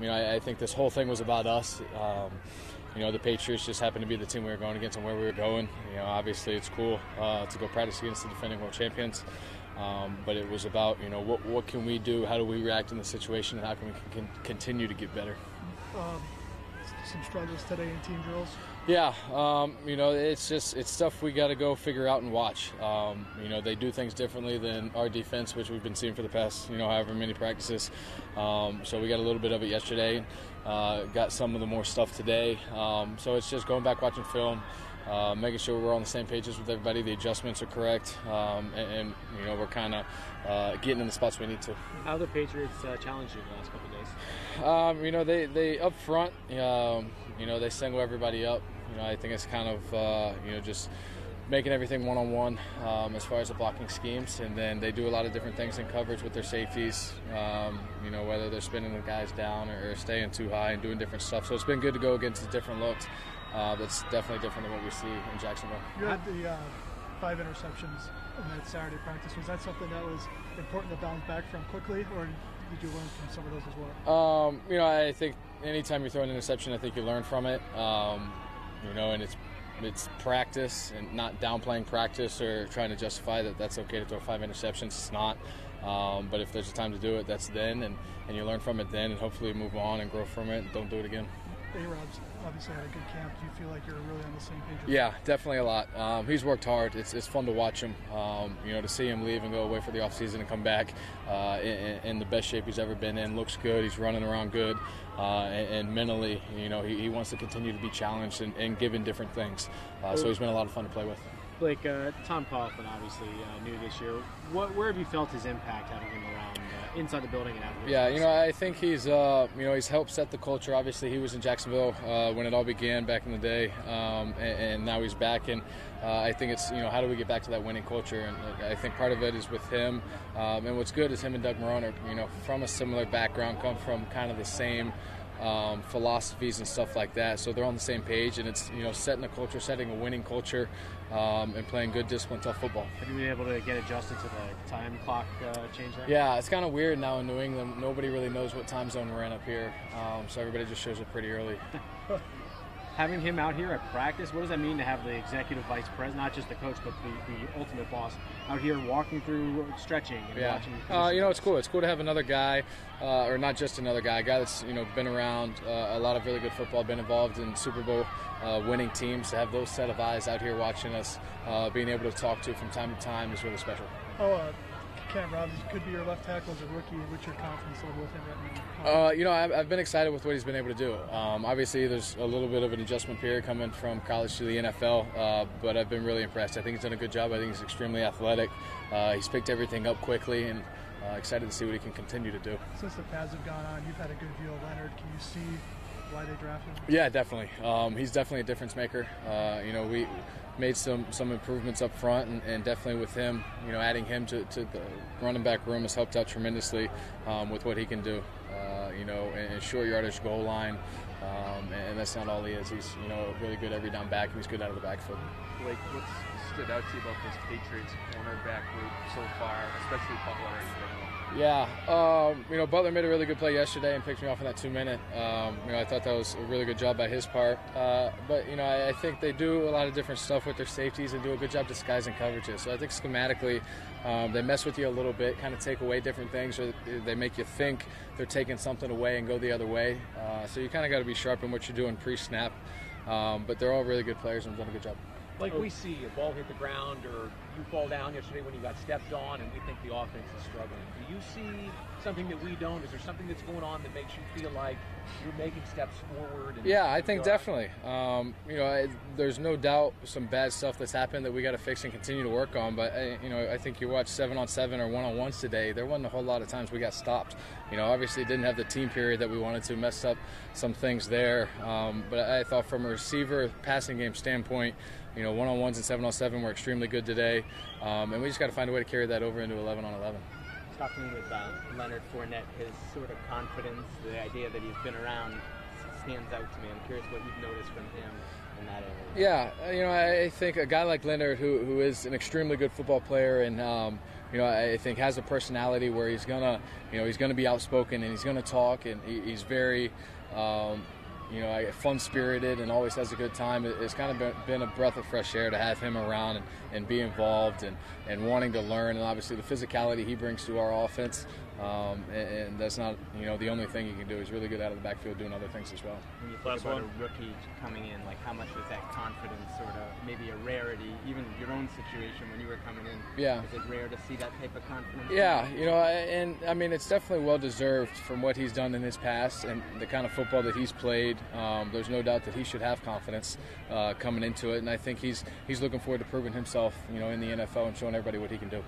I think this whole thing was about us. The Patriots just happened to be the team we were going against and where we were going. Obviously it's cool to go practice against the defending world champions. But it was about, what can we do? How do we react in the situation? And how can we continue to get better? Some struggles today in team drills. Yeah, it's stuff we got to go figure out and watch. They do things differently than our defense, which we've been seeing for the past, however many practices. So we got a little bit of it yesterday, got some of the more stuff today. So it's just going back, watching film, making sure we're on the same pages with everybody, the adjustments are correct, and we're kind of getting in the spots we need to. How the Patriots challenged you the last couple of days? They up front, they single everybody up. I think it's kind of, just making everything one-on-one as far as the blocking schemes, and then they do a lot of different things in coverage with their safeties, whether they're spinning the guys down or staying too high and doing different stuff. So it's been good to go against the different looks. That's definitely different than what we see in Jacksonville. You had the 5 interceptions in that Saturday practice. Was that something that was important to bounce back from quickly, or did you learn from some of those as well? I think anytime you throw an interception, I think you learn from it. And it's practice, and not downplaying practice or trying to justify that that's okay to throw 5 interceptions. It's not. But if there's a time to do it, that's then, and you learn from it then, and hopefully move on and grow from it and don't do it again. A-Rob's obviously had a good camp. Do you feel like you're really on the same page? Yeah, definitely a lot. He's worked hard. It's fun to watch him. To see him leave and go away for the offseason and come back in the best shape he's ever been in. Looks good. He's running around good. And mentally, he wants to continue to be challenged and given different things. So he's been a lot of fun to play with. Blake, Tom Coughlin, obviously new this year. Where have you felt his impact having him around inside the building and out? Yeah, I think he's he's helped set the culture. Obviously, he was in Jacksonville when it all began back in the day, and now he's back. And I think it's how do we get back to that winning culture? And I think part of it is with him. And what's good is him and Doug Marrone are from a similar background, come from kind of the same philosophies and stuff like that, so they're on the same page, and it's setting a culture, setting a winning culture, and playing good, disciplined, tough football. Have you been able to get adjusted to the time clock change there? Yeah, it's kind of weird now in New England. Nobody really knows what time zone we're in up here, so everybody just shows up pretty early. Having him out here at practice, what does that mean to have the executive vice president, not just the coach, but the ultimate boss, out here walking through, stretching and watching? It's cool. It's cool to have another guy, or not just another guy, a guy that's been around a lot of really good football, been involved in Super Bowl winning teams. To have those set of eyes out here watching us, being able to talk to from time to time is really special. Cam Robinson could be your left tackle as a rookie. What's your confidence level with him right now? I've been excited with what he's been able to do. Obviously, there's a little bit of an adjustment period coming from college to the NFL, but I've been really impressed. I think he's done a good job. I think he's extremely athletic. He's picked everything up quickly, and excited to see what he can continue to do. Since the pads have gone on, you've had a good view of Leonard. Can you see why they drafted him? Yeah, definitely. He's definitely a difference maker. We made some improvements up front, and definitely with him, adding him to the running back room has helped out tremendously with what he can do. And short yardage goal line, and that's not all he is. He's really good every down back, and he's good out of the backfield. Blake, what's stood out to you about this Patriots cornerback group so far, especially Butler in general? Yeah, Butler made a really good play yesterday and picked me off in that 2-minute. I thought that was a really good job by his part. But I think they do a lot of different stuff with their safeties and do a good job disguising coverages. So I think schematically, they mess with you a little bit, kind of take away different things, or they make you think they're taking something away and go the other way. So you kind of got to be sharp in what you're doing pre-snap. But they're all really good players and have done a good job. Like we see a ball hit the ground or you fall down yesterday when you got stepped on and we think the offense is struggling. Do you see something that we don't? Is there something that's going on that makes you feel like you're making steps forward? Yeah, I think definitely. There's no doubt some bad stuff that's happened that we got to fix and continue to work on. But, I think you watch 7-on-7 or 1-on-1s today, there wasn't a whole lot of times we got stopped. Obviously didn't have the team period that we wanted to, messed up some things there. But I thought from a receiver passing game standpoint, 1-on-1s and 7-on-7 were extremely good today, and we just got to find a way to carry that over into 11-on-11. Talking with Leonard Fournette, his sort of confidence, the idea that he's been around stands out to me. I'm curious what you've noticed from him in that area? Yeah, I think a guy like Leonard, who is an extremely good football player, and I think has a personality where he's gonna be outspoken and he's gonna talk, and he's very fun-spirited and always has a good time. It's kind of been a breath of fresh air to have him around and be involved and wanting to learn, and obviously the physicality he brings to our offense. And that's not the only thing he can do. He's really good out of the backfield doing other things as well. When you think about a rookie coming in, like how much was that confidence sort of maybe a rarity, even your own situation when you were coming in? Yeah. Is it rare to see that type of confidence? Yeah, and I mean it's definitely well deserved from what he's done in his past and the kind of football that he's played. There's no doubt that he should have confidence coming into it, and I think he's looking forward to proving himself, in the NFL and showing everybody what he can do.